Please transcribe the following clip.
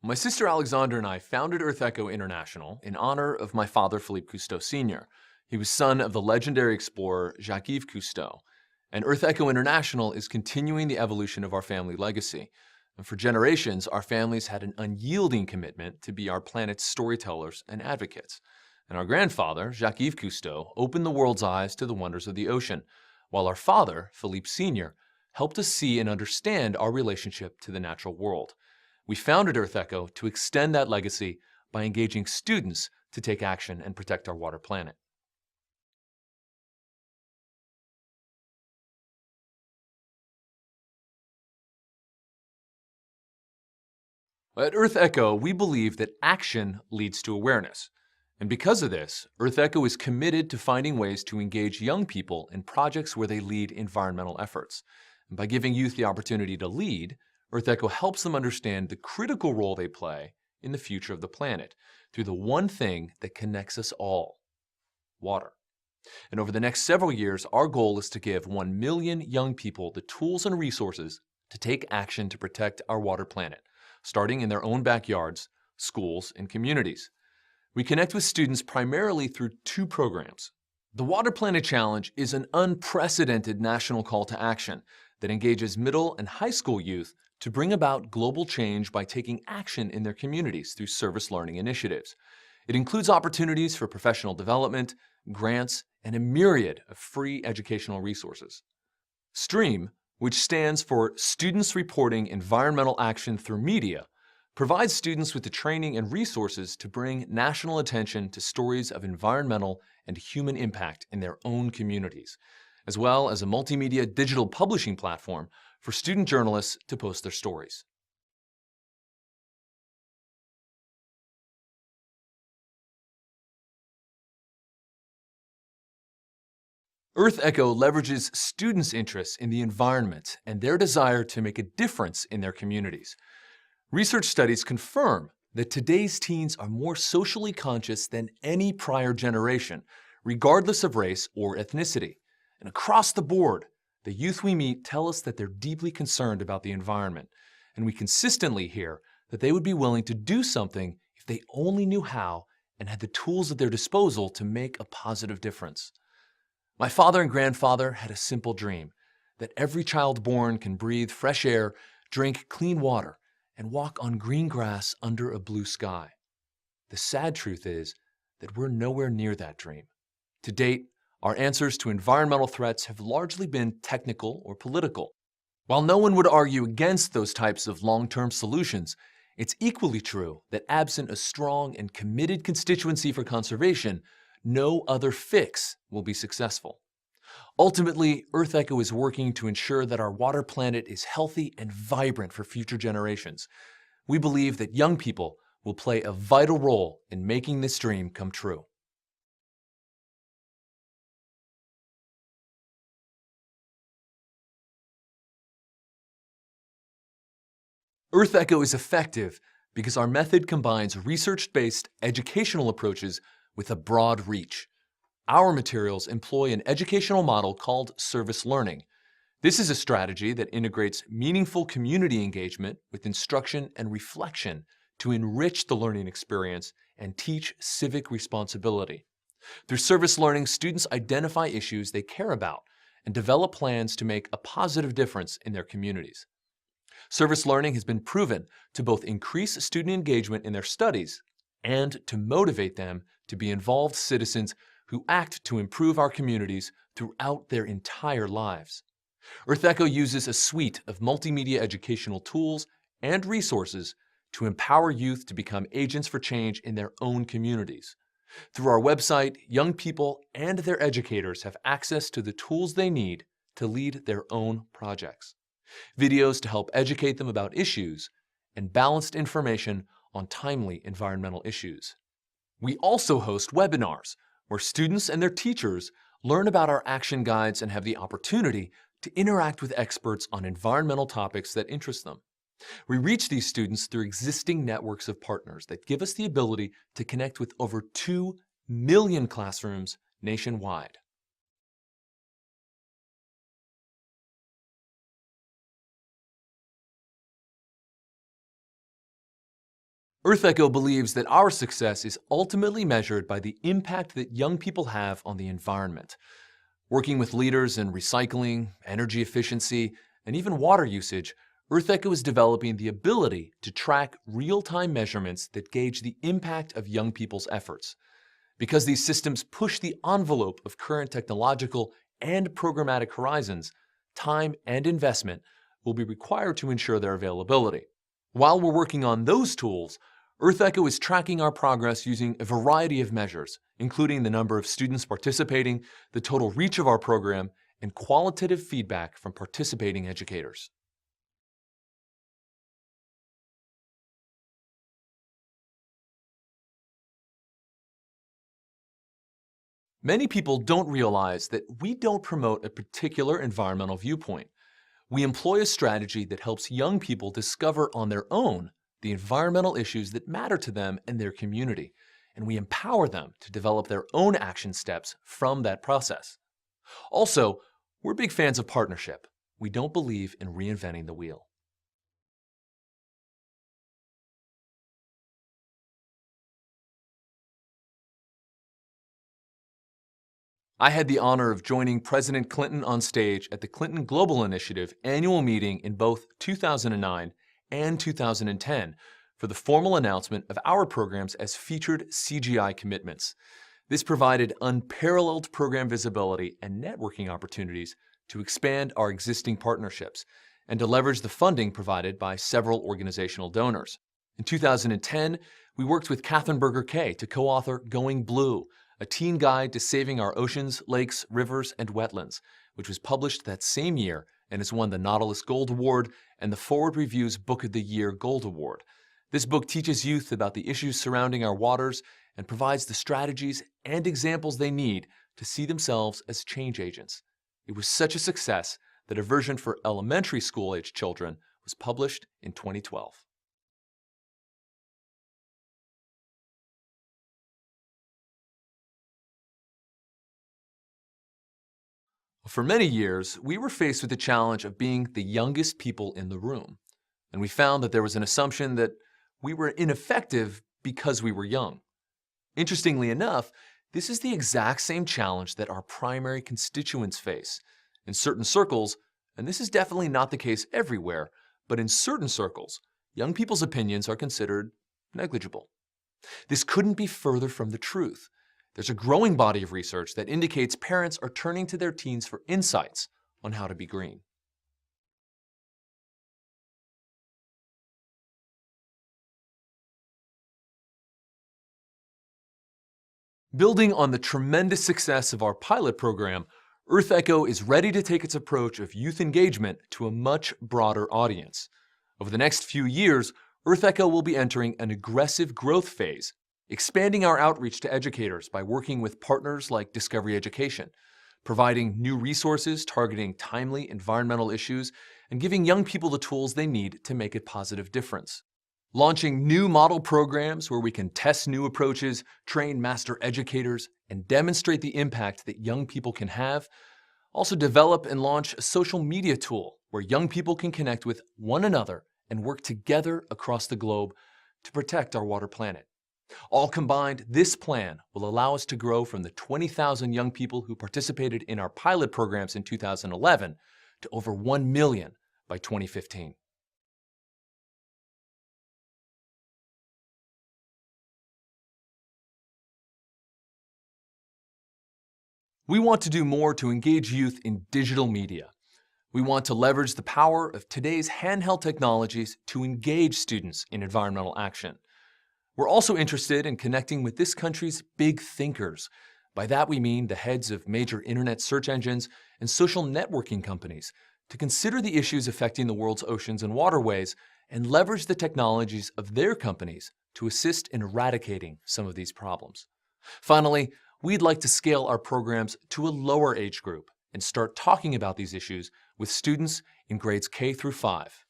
My sister Alexandra and I founded EarthEcho-International in honor of my father, Philippe Cousteau Sr. He was son of the legendary explorer Jacques-Yves Cousteau. And EarthEcho-International is continuing the evolution of our family legacy. And for generations, our families had an unyielding commitment to be our planet's storytellers and advocates. And our grandfather, Jacques-Yves Cousteau, opened the world's eyes to the wonders of the ocean, while our father, Philippe Sr., helped us see and understand our relationship to the natural world. We founded EarthEcho to extend that legacy by engaging students to take action and protect our water planet. At EarthEcho, we believe that action leads to awareness. And because of this, EarthEcho is committed to finding ways to engage young people in projects where they lead environmental efforts. And by giving youth the opportunity to lead, EarthEcho helps them understand the critical role they play in the future of the planet through the one thing that connects us all: water. And over the next several years, our goal is to give 1 million young people the tools and resources to take action to protect our water planet, starting in their own backyards, schools, and communities. We connect with students primarily through 2 programs. The Water Planet Challenge is an unprecedented national call to action that engages middle and high school youth to bring about global change by taking action in their communities through service learning initiatives. It includes opportunities for professional development, grants, and a myriad of free educational resources. STREAM, which stands for Students Reporting Environmental Action Through Media, provides students with the training and resources to bring national attention to stories of environmental and human impact in their own communities, as well as a multimedia digital publishing platform for student journalists to post their stories. EarthEcho leverages students' interests in the environment and their desire to make a difference in their communities. Research studies confirm that today's teens are more socially conscious than any prior generation, regardless of race or ethnicity. And across the board, the youth we meet tell us that they're deeply concerned about the environment, and we consistently hear that they would be willing to do something if they only knew how and had the tools at their disposal to make a positive difference. My father and grandfather had a simple dream: that every child born can breathe fresh air, drink clean water, and walk on green grass under a blue sky. The sad truth is that we're nowhere near that dream. To date, our answers to environmental threats have largely been technical or political. While no one would argue against those types of long-term solutions, it's equally true that absent a strong and committed constituency for conservation, no other fix will be successful. Ultimately, EarthEcho is working to ensure that our water planet is healthy and vibrant for future generations. We believe that young people will play a vital role in making this dream come true. EarthEcho is effective because our method combines research-based educational approaches with a broad reach. Our materials employ an educational model called service learning. This is a strategy that integrates meaningful community engagement with instruction and reflection to enrich the learning experience and teach civic responsibility. Through service learning, students identify issues they care about and develop plans to make a positive difference in their communities. Service learning has been proven to both increase student engagement in their studies and to motivate them to be involved citizens who act to improve our communities throughout their entire lives. EarthEcho uses a suite of multimedia educational tools and resources to empower youth to become agents for change in their own communities. Through our website, young people and their educators have access to the tools they need to lead their own projects. Videos to help educate them about issues, and balanced information on timely environmental issues. We also host webinars where students and their teachers learn about our action guides and have the opportunity to interact with experts on environmental topics that interest them. We reach these students through existing networks of partners that give us the ability to connect with over 2 million classrooms nationwide. EarthEcho believes that our success is ultimately measured by the impact that young people have on the environment. Working with leaders in recycling, energy efficiency, and even water usage, EarthEcho is developing the ability to track real-time measurements that gauge the impact of young people's efforts. Because these systems push the envelope of current technological and programmatic horizons, time and investment will be required to ensure their availability. While we're working on those tools, EarthEcho is tracking our progress using a variety of measures, including the number of students participating, the total reach of our program, and qualitative feedback from participating educators. Many people don't realize that we don't promote a particular environmental viewpoint. We employ a strategy that helps young people discover on their own the environmental issues that matter to them and their community, and we empower them to develop their own action steps from that process. Also, we're big fans of partnership. We don't believe in reinventing the wheel. I had the honor of joining President Clinton on stage at the Clinton Global Initiative annual meeting in both 2009 and 2010 for the formal announcement of our programs as featured CGI commitments. This provided unparalleled program visibility and networking opportunities to expand our existing partnerships and to leverage the funding provided by several organizational donors. In 2010, we worked with Katherine Berger Kay to co-author Going Blue, a teen guide to saving our oceans, lakes, rivers, and wetlands, which was published that same year and has won the Nautilus Gold Award and the Forward Review's Book of the Year Gold Award. This book teaches youth about the issues surrounding our waters and provides the strategies and examples they need to see themselves as change agents. It was such a success that a version for elementary school-age children was published in 2012. For many years, we were faced with the challenge of being the youngest people in the room, and we found that there was an assumption that we were ineffective because we were young. Interestingly enough, this is the exact same challenge that our primary constituents face. In certain circles, and this is definitely not the case everywhere, but in certain circles, young people's opinions are considered negligible. This couldn't be further from the truth. There's a growing body of research that indicates parents are turning to their teens for insights on how to be green. Building on the tremendous success of our pilot program, EarthEcho is ready to take its approach of youth engagement to a much broader audience. Over the next few years, EarthEcho will be entering an aggressive growth phase, expanding our outreach to educators by working with partners like Discovery Education, providing new resources targeting timely environmental issues, and giving young people the tools they need to make a positive difference. Launching new model programs where we can test new approaches, train master educators, and demonstrate the impact that young people can have. Also develop and launch a social media tool where young people can connect with one another and work together across the globe to protect our water planet. All combined, this plan will allow us to grow from the 20,000 young people who participated in our pilot programs in 2011 to over 1 million by 2015. We want to do more to engage youth in digital media. We want to leverage the power of today's handheld technologies to engage students in environmental action. We're also interested in connecting with this country's big thinkers. By that we mean the heads of major internet search engines and social networking companies to consider the issues affecting the world's oceans and waterways and leverage the technologies of their companies to assist in eradicating some of these problems. Finally, we'd like to scale our programs to a lower age group and start talking about these issues with students in grades K through 5.